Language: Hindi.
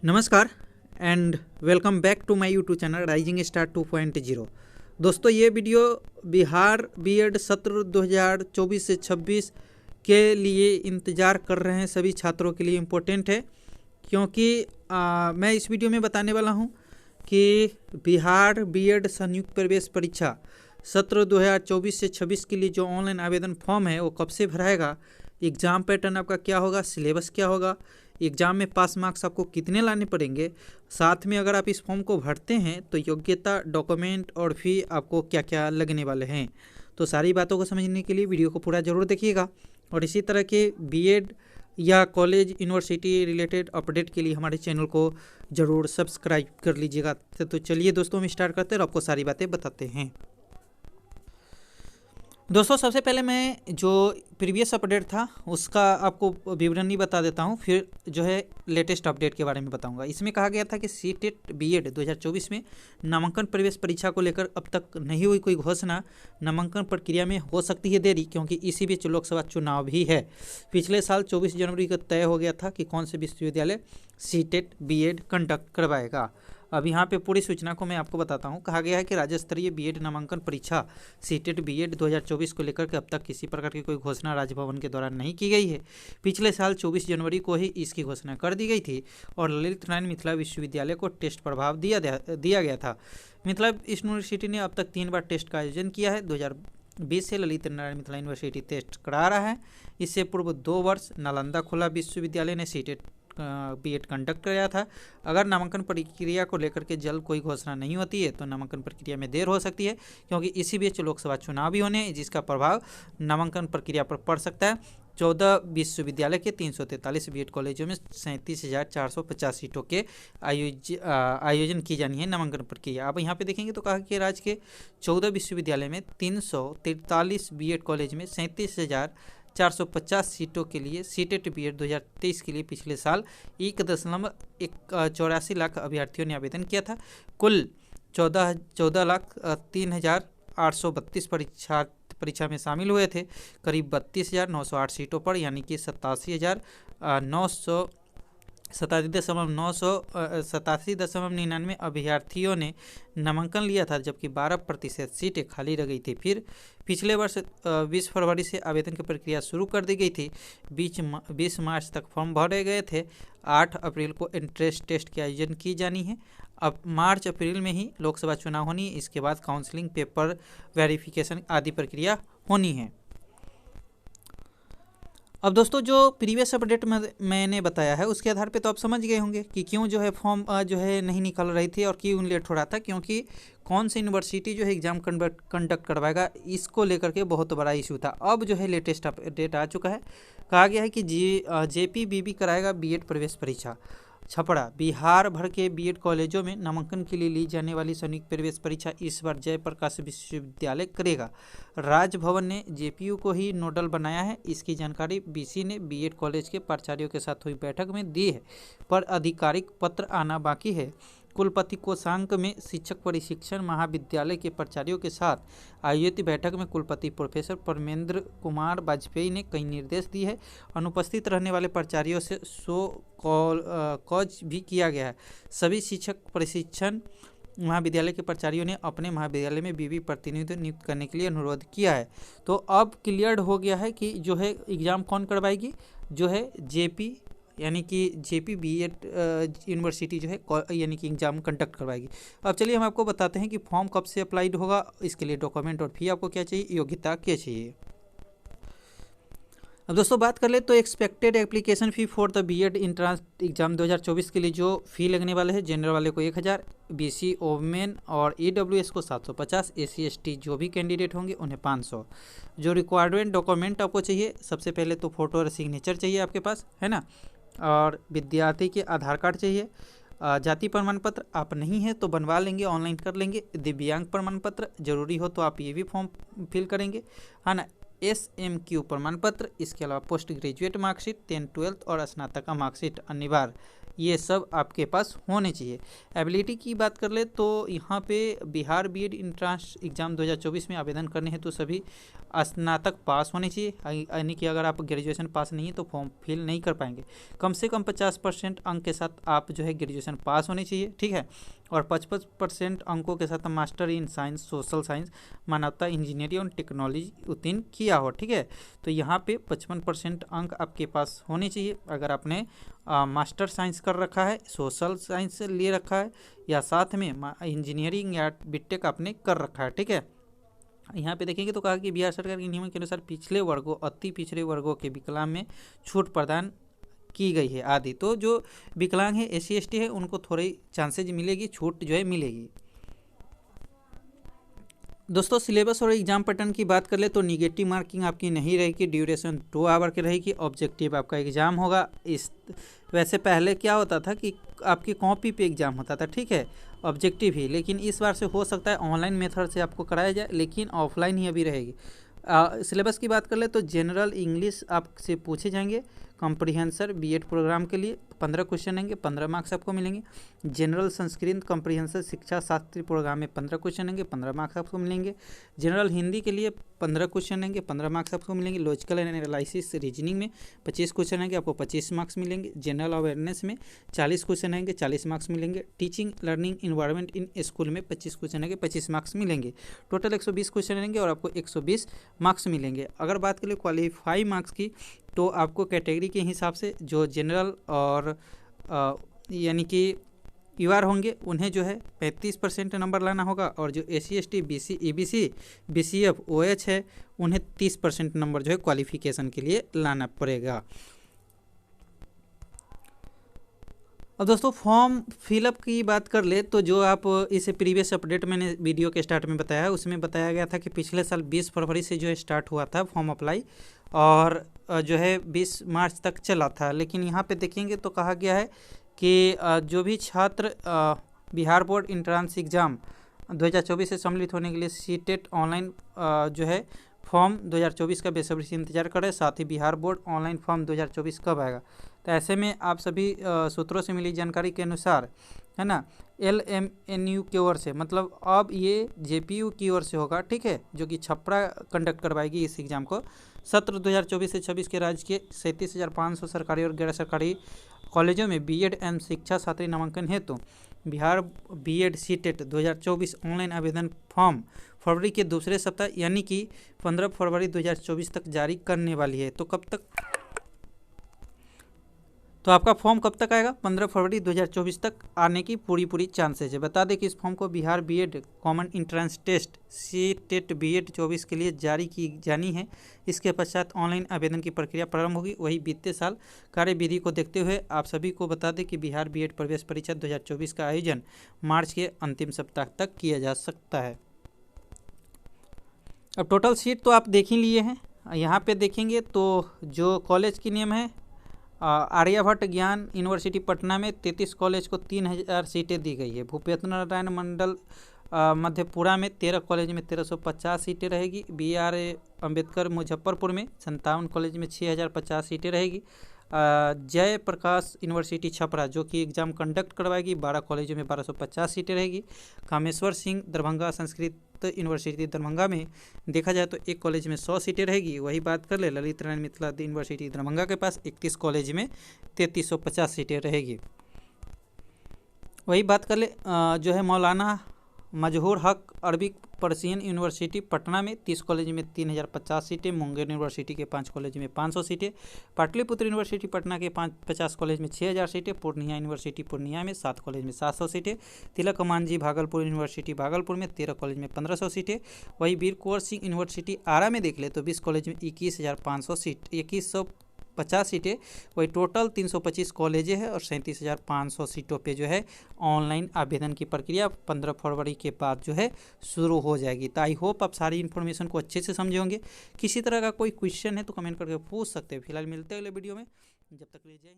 नमस्कार and welcome back to my YouTube channel rising star 2.0। दोस्तों ये वीडियो बिहार बीएड सत्र 2024 से 26 के लिए इंतज़ार कर रहे हैं सभी छात्रों के लिए इम्पोर्टेंट है, क्योंकि मैं इस वीडियो में बताने वाला हूं कि बिहार बीएड संयुक्त प्रवेश परीक्षा सत्र 2024 से 26 के लिए जो ऑनलाइन आवेदन फॉर्म है वो कब से भराएगा, एग्ज़ाम पैटर्न आपका क्या होगा, सिलेबस क्या होगा, एग्ज़ाम में पास मार्क्स आपको कितने लाने पड़ेंगे, साथ में अगर आप इस फॉर्म को भरते हैं तो योग्यता, डॉक्यूमेंट और फी आपको क्या क्या लगने वाले हैं। तो सारी बातों को समझने के लिए वीडियो को पूरा ज़रूर देखिएगा और इसी तरह के बीएड या कॉलेज यूनिवर्सिटी रिलेटेड अपडेट के लिए हमारे चैनल को ज़रूर सब्सक्राइब कर लीजिएगा। तो चलिए दोस्तों हम स्टार्ट करते हैं और आपको सारी बातें बताते हैं। दोस्तों सबसे पहले मैं जो प्रीवियस अपडेट था उसका आपको विवरणी बता देता हूं, फिर जो है लेटेस्ट अपडेट के बारे में बताऊंगा। इसमें कहा गया था कि सीटेट बीएड 2024 में नामांकन प्रवेश परीक्षा को लेकर अब तक नहीं हुई कोई घोषणा। नामांकन प्रक्रिया में हो सकती है देरी, क्योंकि इसी बीच लोकसभा चुनाव भी है। पिछले साल 24 जनवरी को तय हो गया था कि कौन से विश्वविद्यालय सीटेट बीएड कंडक्ट करवाएगा। अब यहाँ पे पूरी सूचना को मैं आपको बताता हूँ। कहा गया है कि राज्य स्तरीय बीएड नामांकन परीक्षा सीटेट बीएड 2024 को लेकर के अब तक किसी प्रकार की कोई घोषणा राजभवन के द्वारा नहीं की गई है। पिछले साल 24 जनवरी को ही इसकी घोषणा कर दी गई थी और ललित नारायण मिथिला विश्वविद्यालय को टेस्ट प्रभाव दिया गया था। मिथिला यूनिवर्सिटी ने अब तक 3 बार टेस्ट का आयोजन किया है। 2020 से ललित नारायण मिथिला यूनिवर्सिटी टेस्ट करा रहा है। इससे पूर्व 2 वर्ष नालंदा खुला विश्वविद्यालय ने सीटेट बीएड कंडक्ट कराया था। अगर नामांकन प्रक्रिया को लेकर के जल्द कोई घोषणा नहीं होती है तो नामांकन प्रक्रिया में देर हो सकती है, क्योंकि इसी बीच लोकसभा चुनाव भी होने हैं, जिसका प्रभाव नामांकन प्रक्रिया पर पड़ सकता है। 14 विश्वविद्यालय के 343 बीएड कॉलेजों में 37,450 सीटों के आयोजन की जानी है नामांकन प्रक्रिया। अब यहाँ पे देखेंगे तो कहा कि राज्य के 14 विश्वविद्यालय में 343 बीएड कॉलेज में 37,450 सीटों के लिए सीटेट बीएड 2023 के लिए पिछले साल 1.84 लाख अभ्यर्थियों ने आवेदन किया था। कुल 14,03,832 परीक्षा में शामिल हुए थे। करीब 32,908 सीटों पर यानी कि 87,99 अभ्यर्थियों ने नामांकन लिया था, जबकि 12% सीटें खाली रह गई थी। फिर पिछले वर्ष 20 फरवरी से आवेदन की प्रक्रिया शुरू कर दी गई थी। 20 मार्च तक फॉर्म भरे गए थे। 8 अप्रैल को एंट्रेंस टेस्ट की आयोजन की जानी है। अब मार्च अप्रैल में ही लोकसभा चुनाव होनी है। इसके बाद काउंसलिंग, पेपर वेरिफिकेशन आदि प्रक्रिया होनी है। अब दोस्तों जो प्रीवियस अपडेट मैंने बताया है उसके आधार पे तो आप समझ गए होंगे कि क्यों जो है फॉर्म जो है नहीं निकल रही थी और क्यों लेट हो रहा था, क्योंकि कौन सी यूनिवर्सिटी जो है एग्ज़ाम कंडक्ट करवाएगा इसको लेकर के बहुत बड़ा इशू था। अब जो है लेटेस्ट अपडेट आ चुका है। कहा गया है कि जेपीबीबी कराएगा बीएड प्रवेश परीक्षा। छपरा बिहार भर के बीएड कॉलेजों में नामांकन के लिए ली जाने वाली संयुक्त प्रवेश परीक्षा इस बार जयप्रकाश विश्वविद्यालय करेगा। राजभवन ने जेपीयू को ही नोडल बनाया है। इसकी जानकारी बीसी ने बीएड कॉलेज के प्राचार्यों के साथ हुई बैठक में दी है, पर आधिकारिक पत्र आना बाकी है। कुलपति कोषांक में शिक्षक प्रशिक्षण महाविद्यालय के प्राचार्यों के साथ आयोजित बैठक में कुलपति प्रोफेसर परमेंद्र कुमार वाजपेयी ने कई निर्देश दिए हैं। अनुपस्थित रहने वाले प्राचार्यों से कॉज भी किया गया है। सभी शिक्षक प्रशिक्षण महाविद्यालय के प्राचार्यों ने अपने महाविद्यालय में बीवी प्रतिनिधि नियुक्त करने के लिए अनुरोध किया है। तो अब क्लियर हो गया है कि जो है एग्ज़ाम कौन करवाएगी, जो है जेपी यानी कि जेपी बीएड यूनिवर्सिटी जो है यानी कि एग्ज़ाम कंडक्ट करवाएगी। अब चलिए हम आपको बताते हैं कि फॉर्म कब से अप्लाइड होगा, इसके लिए डॉक्यूमेंट और फी आपको क्या चाहिए, योग्यता क्या चाहिए। अब दोस्तों बात कर ले तो expected application fee for the BEd entrance exam 2024 के लिए जो फ़ी लगने वाले हैं, जनरल वाले को 1,000, बीसी ओमेन और ईडब्ल्यूएस को 750, एससी एसटी जो भी कैंडिडेट होंगे उन्हें 500। जो रिक्वायरमेंट डॉक्यूमेंट आपको चाहिए, सबसे पहले तो फ़ोटो और सिग्नेचर चाहिए आपके पास, है ना, और विद्यार्थी के आधार कार्ड चाहिए। जाति प्रमाण पत्र आप नहीं है तो बनवा लेंगे, ऑनलाइन कर लेंगे। दिव्यांग प्रमाण पत्र जरूरी हो तो आप ये भी फॉर्म फिल करेंगे, है ना। SMQ प्रमाण पत्र, इसके अलावा post graduate marksheet, 10th 12th और स्नातक का मार्कशीट अनिवार्य ये सब आपके पास होने चाहिए। एबिलिटी की बात कर ले तो यहाँ पे बिहार बीएड इंट्रांस एग्ज़ाम 2024 में आवेदन करने हैं तो सभी स्नातक पास होने चाहिए, यानी कि अगर आप ग्रेजुएशन पास नहीं है तो फॉर्म फिल नहीं कर पाएंगे। कम से कम 50% अंक के साथ आप जो है ग्रेजुएशन पास होने चाहिए, ठीक है। और 55% अंकों के साथ master in science, social science, मानवता, इंजीनियरिंग और टेक्नोलॉजी उत्तीर्ण किया हो, ठीक है। तो यहाँ पे 55% अंक आपके पास होने चाहिए अगर आपने मास्टर साइंस कर रखा है, सोशल साइंस ले रखा है, या साथ में इंजीनियरिंग या बीटेक आपने कर रखा है, ठीक है। यहाँ पे देखेंगे तो कहा कि बिहार सरकार के नियमों के अनुसार पिछले वर्गों, अति पिछड़े वर्गों के विकलांग में छूट प्रदान की गई है आदि। तो जो विकलांग है, SC ST है, उनको थोड़ी चांसेज मिलेगी, छूट जो है मिलेगी। दोस्तों सिलेबस और एग्जाम पैटर्न की बात कर ले तो निगेटिव मार्किंग आपकी नहीं रहेगी, ड्यूरेशन 2 आवर की रहेगी, ऑब्जेक्टिव आपका एग्जाम होगा। इस वैसे पहले क्या होता था कि आपकी कॉपी पे एग्जाम होता था, ठीक है, ऑब्जेक्टिव ही, लेकिन इस बार से हो सकता है ऑनलाइन मेथड से आपको कराया जाए, लेकिन ऑफलाइन ही अभी रहेगी। सिलेबस की बात कर ले तो जनरल इंग्लिश आपसे पूछे जाएंगे, कॉम्प्रिहेंसर बीएड प्रोग्राम के लिए 15 क्वेश्चन आएंगे, 15 मार्क्स आपको मिलेंगे। जनरल संस्कृत कॉम्प्रिहेंसर शिक्षा शास्त्री प्रोग्राम में 15 क्वेश्चन आएंगे, 15 मार्क्स आपको मिलेंगे। जनरल हिंदी के लिए 15 क्वेश्चन आएंगे, 15 मार्क्स आपको मिलेंगे। लॉजिकल एंड एनालिसिस रीजनिंग में 25 क्वेश्चन आएंगे, आपको 25 मार्क्स मिलेंगे। जनरल अवेयरनेस में 40 क्वेश्चन आएंगे, 40 मार्क्स मिलेंगे। Teaching learning environment in school में 25 क्वेश्चन आएंगे, 25 मार्क्स मिलेंगे। टोटल 120 क्वेश्चन आएंगे और आपको 120 मार्क्स मिलेंगे। अगर बात करें क्वालिफाई मार्क्स की तो आपको कैटेगरी के हिसाब से जो जनरल और यानी कि यूआर होंगे उन्हें जो है 35% नंबर लाना होगा, और जो SC ST BC EBC BCF OH है उन्हें 30% नंबर जो है क्वालिफिकेशन के लिए लाना पड़ेगा। अब दोस्तों फॉर्म फिलअप की बात कर ले तो जो आप इसे प्रीवियस अपडेट मैंने वीडियो के स्टार्ट में बताया है, उसमें बताया गया था कि पिछले साल 20 फरवरी से जो है स्टार्ट हुआ था फॉर्म अप्लाई, और जो है 20 मार्च तक चला था। लेकिन यहाँ पे देखेंगे तो कहा गया है कि जो भी छात्र बिहार बोर्ड इंट्रांस एग्ज़ाम 2024 से सम्मिलित होने के लिए सीटेट ऑनलाइन जो है फॉर्म 2024 का बेसब्री से इंतजार करें। साथ ही बिहार बोर्ड ऑनलाइन फॉर्म 2024 कब आएगा, तो ऐसे में आप सभी सूत्रों से मिली जानकारी के अनुसार, है ना, LMNU की ओर से, मतलब अब ये JPU की ओर से होगा, ठीक है, जो कि छपरा कंडक्ट करवाएगी इस एग्ज़ाम को। सत्र 2024 से 26 के राज्य के 37,500 सरकारी और गैर सरकारी कॉलेजों में बीएड एवं शिक्षा छात्री नामांकन हेतु बिहार बीएड सीटेट 2024 ऑनलाइन आवेदन फॉर्म फरवरी के दूसरे सप्ताह यानी कि 15 फरवरी 2024 तक जारी करने वाली है। तो कब तक, तो आपका फॉर्म कब तक आएगा, 15 फरवरी 2024 तक आने की पूरी चांसेज है। बता दें कि इस फॉर्म को Bihar BEd common entrance test CTET BEd 24 के लिए जारी की जानी है। इसके पश्चात ऑनलाइन आवेदन की प्रक्रिया प्रारंभ होगी। वही बीते साल कार्यविधि को देखते हुए आप सभी को बता दें कि बिहार बीएड प्रवेश परीक्षा 2024 का आयोजन मार्च के अंतिम सप्ताह तक किया जा सकता है। अब टोटल सीट तो आप देख ही लिए हैं, यहाँ पे देखेंगे तो जो कॉलेज की नेम है आर्यभट्ट ज्ञान यूनिवर्सिटी पटना में 33 कॉलेज को 3000 सीटें दी गई है। भूपेंद्र नारायण मंडल मधेपुरा में 13 कॉलेज में 1350 सीटें रहेगी। BR अम्बेडकर मुजफ्फरपुर में 57 कॉलेज में 6050 सीटें रहेगी। जय प्रकाश यूनिवर्सिटी छपरा जो कि एग्ज़ाम कंडक्ट करवाएगी 12 कॉलेजों में 1250 सीटें रहेगी। कामेश्वर सिंह दरभंगा संस्कृत यूनिवर्सिटी दरभंगा में देखा जाए तो एक कॉलेज में 100 सीटें रहेगी। वही बात कर ले ललित नारायण मिथिला यूनिवर्सिटी दरभंगा के पास 31 कॉलेज में 3350 सीटें रहेगी। वही बात कर ले जो है मौलाना मजहूर हक अरबिक पर्सियन यूनिवर्सिटी पटना में 30 कॉलेज में 3050 सीटें। मुंगेर यूनिवर्सिटी के 5 कॉलेज में 500 सीटें। पाटलिपुत्र यूनिवर्सिटी पटना के 50 कॉलेज में 6000 सीटें। पूर्णिया यूनिवर्सिटी पूर्णिया में 7 कॉलेज में 700 सीटें। तिलक मांझी भागलपुर यूनिवर्सिटी भागलपुर में 13 कॉलेज में 1500 सीटें। वही वीर कुंवर सिंह यूनिवर्सिटी आरा में देख ले तो 20 कॉलेज में 21,500 सीट 2150 सीटें। वही टोटल 325 कॉलेजें हैं और 37,500 सीटों पे जो है ऑनलाइन आवेदन की प्रक्रिया 15 फरवरी के बाद जो है शुरू हो जाएगी। तो आई होप आप सारी इन्फॉर्मेशन को अच्छे से समझे होंगे। किसी तरह का कोई क्वेश्चन है तो कमेंट करके पूछ सकते हैं। फिलहाल मिलते हैं अगले वीडियो में, जब तक ले जाए।